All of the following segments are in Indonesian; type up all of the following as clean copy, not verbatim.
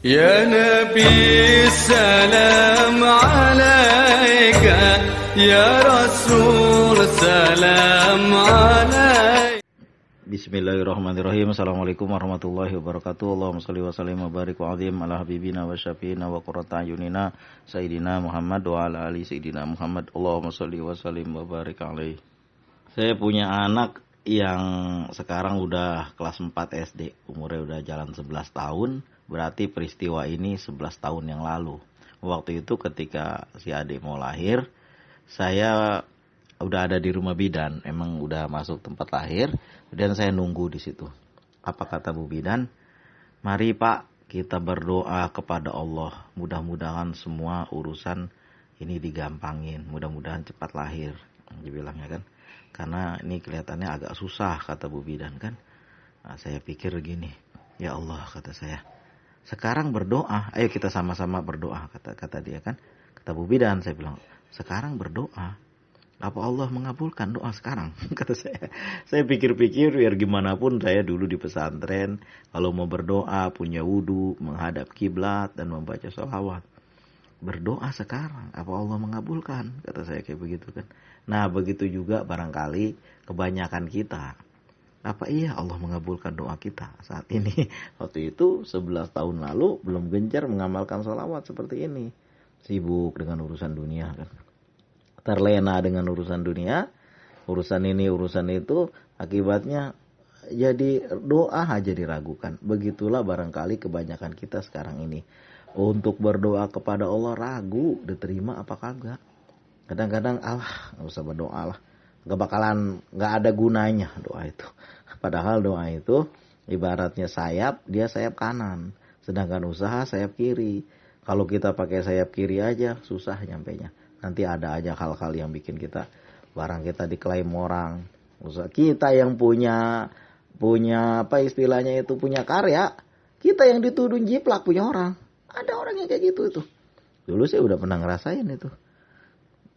Ya Nabi salam alaika, Ya Rasul salam alaika. Bismillahirrahmanirrahim. Assalamualaikum warahmatullahi wabarakatuh. Allahumma shalli wa sallim wa barik wa azim ala habibina wa syafiina wa qurrata ayunina Sayyidina Muhammad wa ala ali Sayyidina Muhammad. Allahumma shalli wa sallim wa barik alaihi. Saya punya anak yang sekarang udah kelas 4 SD. Umurnya udah jalan 11 tahun. Berarti peristiwa ini 11 tahun yang lalu. Waktu itu ketika si adik mau lahir, saya udah ada di rumah bidan. Emang udah masuk tempat lahir. Dan saya nunggu di situ. Apa kata Bu Bidan? Mari Pak, kita berdoa kepada Allah. Mudah-mudahan semua urusan ini digampangin. Mudah-mudahan cepat lahir. Dibilangnya kan. Karena ini kelihatannya agak susah, kata Bu Bidan kan. Nah, saya pikir gini. Ya Allah, kata saya. Sekarang berdoa. Ayo kita sama-sama berdoa, kata dia kan. Kata Bu Bidan, saya bilang. Sekarang berdoa. Apa Allah mengabulkan doa sekarang? Kata saya. Saya pikir-pikir biar gimana pun saya dulu di pesantren. Kalau mau berdoa punya wudu, menghadap kiblat dan membaca sholawat. Berdoa sekarang. Apa Allah mengabulkan? Kata saya kayak begitu kan. Nah begitu juga barangkali kebanyakan kita. Apa iya Allah mengabulkan doa kita saat ini? Waktu itu 11 tahun lalu belum gencar mengamalkan sholawat seperti ini. Sibuk dengan urusan dunia kan. Terlena dengan urusan dunia, urusan ini, urusan itu, akibatnya jadi doa aja diragukan. Begitulah barangkali kebanyakan kita sekarang ini. Untuk berdoa kepada Allah ragu, diterima apa kagak. Kadang-kadang nggak usah berdoa lah. Nggak ada gunanya doa itu. Padahal doa itu ibaratnya sayap, dia sayap kanan. Sedangkan usaha sayap kiri. Kalau kita pakai sayap kiri aja, susah nyampenya. Nanti ada aja hal-hal yang bikin kita, barang kita diklaim orang. Usaha kita yang punya apa istilahnya itu, punya karya. Kita yang dituduh jiplak punya orang. Ada orang yang kayak gitu itu. Dulu saya udah pernah ngerasain itu.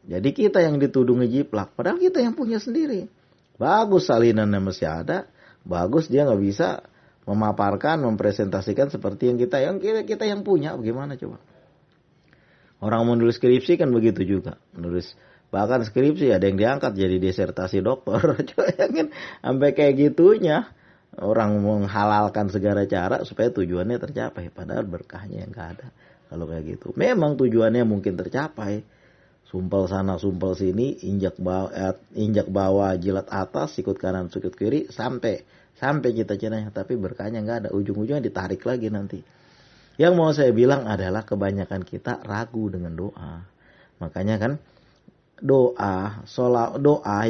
Jadi kita yang dituduh ngejiplak. Padahal kita yang punya sendiri. Bagus salinannya masih ada. Bagus dia gak bisa memaparkan, mempresentasikan seperti yang kita yang punya. Bagaimana coba? Orang mau nulis skripsi kan begitu juga. Bahkan skripsi ada yang diangkat jadi disertasi doktor. Bayangin sampai kayak gitunya. Orang menghalalkan segala cara supaya tujuannya tercapai. Padahal berkahnya yang gak ada. Kalau kayak gitu. Memang tujuannya mungkin tercapai. Sumpel sana, sumpel sini. Injak bawah, jilat atas. Sikut kanan, sikut kiri. Sampai cita-citanya. Tapi berkahnya gak ada. Ujung-ujungnya ditarik lagi nanti. Yang mau saya bilang adalah kebanyakan kita ragu dengan doa. Makanya kan doa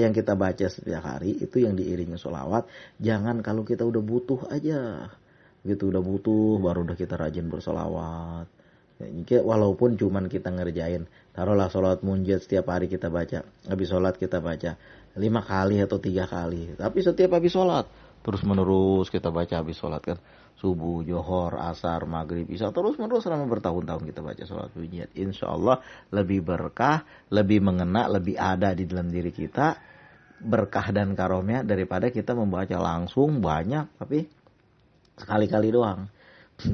yang kita baca setiap hari itu yang diiringi sholawat. Jangan kalau kita udah butuh aja. Gitu udah butuh baru udah kita rajin bersholawat. Walaupun cuman kita ngerjain. Taruhlah sholawat munjat setiap hari kita baca. Habis sholat kita baca 5 kali atau 3 kali. Tapi setiap habis sholat. Terus menerus kita baca habis sholat kan. Subuh, johor, asar, maghrib, isya. Terus menerus selama bertahun-tahun kita baca sholat munjat. Insya Allah lebih berkah, lebih mengena, lebih ada di dalam diri kita. Berkah dan karomnya daripada kita membaca langsung banyak. Tapi sekali-kali doang.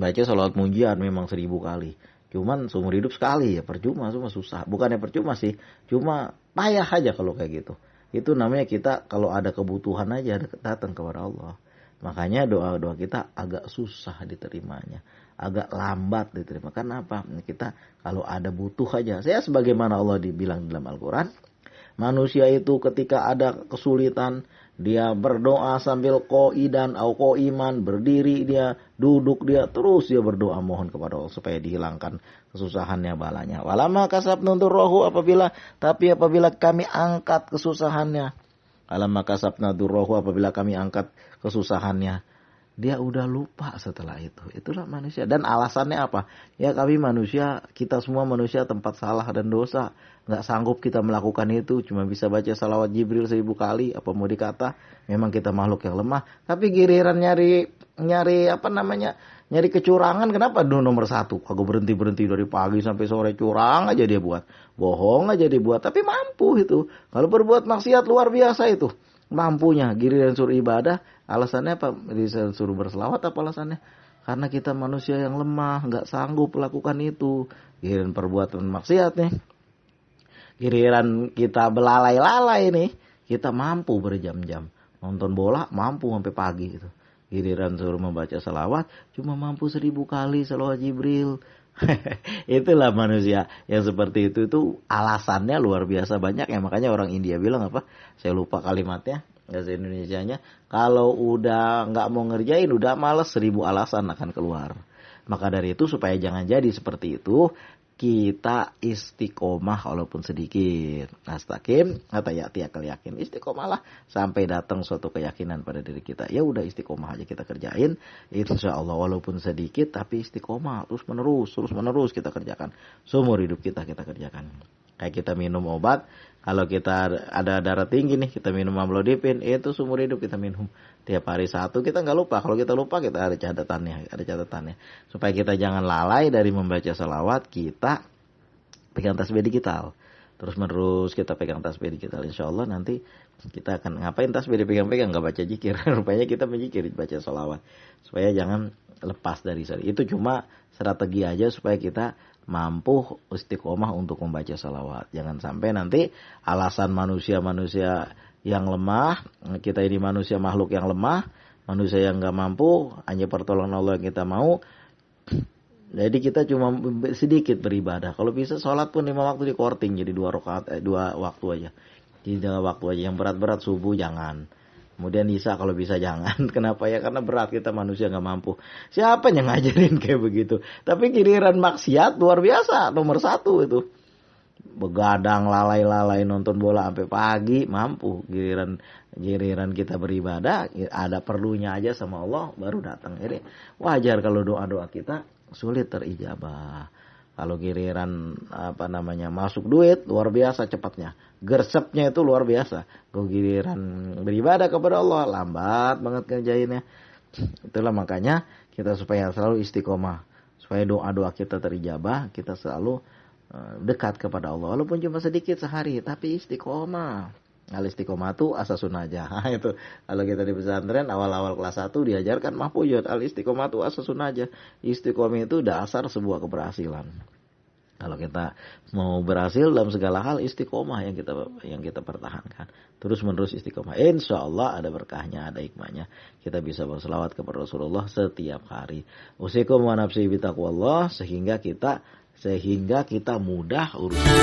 Baca sholat munjat memang 1000 kali. Cuman seumur hidup sekali ya percuma, semua susah. Bukannya percuma sih, cuma payah aja kalau kayak gitu. Itu namanya kita kalau ada kebutuhan aja datang kepada Allah. Makanya doa-doa kita agak susah diterimanya. Agak lambat diterima. Kenapa? Kita kalau ada butuh aja. Saya sebagaimana Allah dibilang dalam Al-Quran. Manusia itu ketika ada kesulitan. Dia berdoa sambil qa'idan atau qa'iman. Berdiri dia, duduk dia. Terus dia berdoa mohon kepada Allah. Supaya dihilangkan kesusahannya, balanya. Walamma kasabna durrahu apabila kami angkat kesusahannya. Alamma kasabna durrahu apabila kami angkat kesusahannya. Dia udah lupa setelah itu. Itulah manusia. Dan alasannya apa? Ya kami manusia, kita semua manusia tempat salah dan dosa. Nggak sanggup kita melakukan itu. Cuma bisa baca salawat Jibril 1000 kali. Apa mau dikata? Memang kita makhluk yang lemah. Tapi giliran nyari kecurangan. Kenapa nomor 1? Kagak berhenti dari pagi sampai sore curang aja dia buat. Bohong aja dia buat. Tapi mampu itu. Kalau berbuat maksiat luar biasa itu. Mampunya. Giliran suruh ibadah. Alasannya apa? Disuruh berselawat apa alasannya? Karena kita manusia yang lemah, nggak sanggup melakukan itu. Giliran perbuatan maksiat nih, giliran kita belalai-lalai nih, kita mampu berjam-jam. Nonton bola mampu sampai pagi gitu. Giliran suruh membaca salawat cuma mampu 1000 kali salawat Jibril. Itulah manusia yang seperti itu alasannya luar biasa banyak ya. Makanya orang India bilang apa? Saya lupa kalimatnya, bahasa Indonesianya. Kalau udah nggak mau ngerjain, udah males, 1000 alasan akan keluar. Maka dari itu supaya jangan jadi seperti itu, kita istiqomah walaupun sedikit. Nastaqim atau ya'tiyakal yakin. Istiqomahlah sampai datang suatu keyakinan pada diri kita. Ya udah istiqomah aja kita kerjain. Insya Allah walaupun sedikit tapi istiqomah terus menerus kita kerjakan. Seumur hidup kita kerjakan. Kayak kita minum obat. Kalau kita ada darah tinggi nih, kita minum amlodipin, itu seumur hidup kita minum. Tiap hari 1 kita nggak lupa. Kalau kita lupa kita ada catatannya. Supaya kita jangan lalai dari membaca salawat, kita pegang tasbih digital. Terus menerus kita pegang tasbih digital. Insya Allah nanti kita akan ngapain tasbih dipegang-pegang, nggak baca zikir. Rupanya kita menjikir baca salawat. Supaya jangan lepas dari itu cuma strategi aja supaya kita mampu istiqomah untuk membaca salawat. Jangan sampai nanti alasan manusia-manusia yang lemah, kita ini manusia makhluk yang lemah, manusia yang nggak mampu, hanya pertolongan Allah yang kita mau. Jadi kita cuma sedikit beribadah. Kalau bisa sholat pun 5 waktu di korting, jadi 2 rakaat, 2 waktu aja. Jadi 2 waktu aja. Yang berat-berat subuh jangan. Kemudian Isya kalau bisa jangan. Kenapa ya? Karena berat, kita manusia nggak mampu. Siapa yang ngajarin kayak begitu? Tapi giliran maksiat luar biasa, nomor 1 itu. Begadang, lalai-lalai nonton bola sampai pagi, mampu. Giliran kita beribadah, ada perlunya aja sama Allah, baru datang. Jadi wajar kalau doa-doa kita sulit terijabah. Kalau giliran masuk duit luar biasa cepatnya. Gersepnya itu luar biasa. Kalau giliran beribadah kepada Allah lambat banget kerjainnya. Itulah makanya kita supaya selalu istiqomah. Supaya doa-doa kita terijabah, kita selalu dekat kepada Allah. Walaupun cuma sedikit sehari, tapi istiqomah. Al-istiqomah itu asasun aja. Itu kalau kita di pesantren awal-awal kelas 1 diajarkan mahfuyut. Al-istiqomah itu asasun aja. Istiqomah itu dasar sebuah keberhasilan. Kalau kita mau berhasil dalam segala hal, istiqomah yang kita pertahankan. Terus menerus istiqomah. Insya Allah ada berkahnya, ada hikmahnya. Kita bisa berselawat kepada Rasulullah setiap hari. Usikum wa nafsi bitaqwallah, sehingga kita mudah urusan.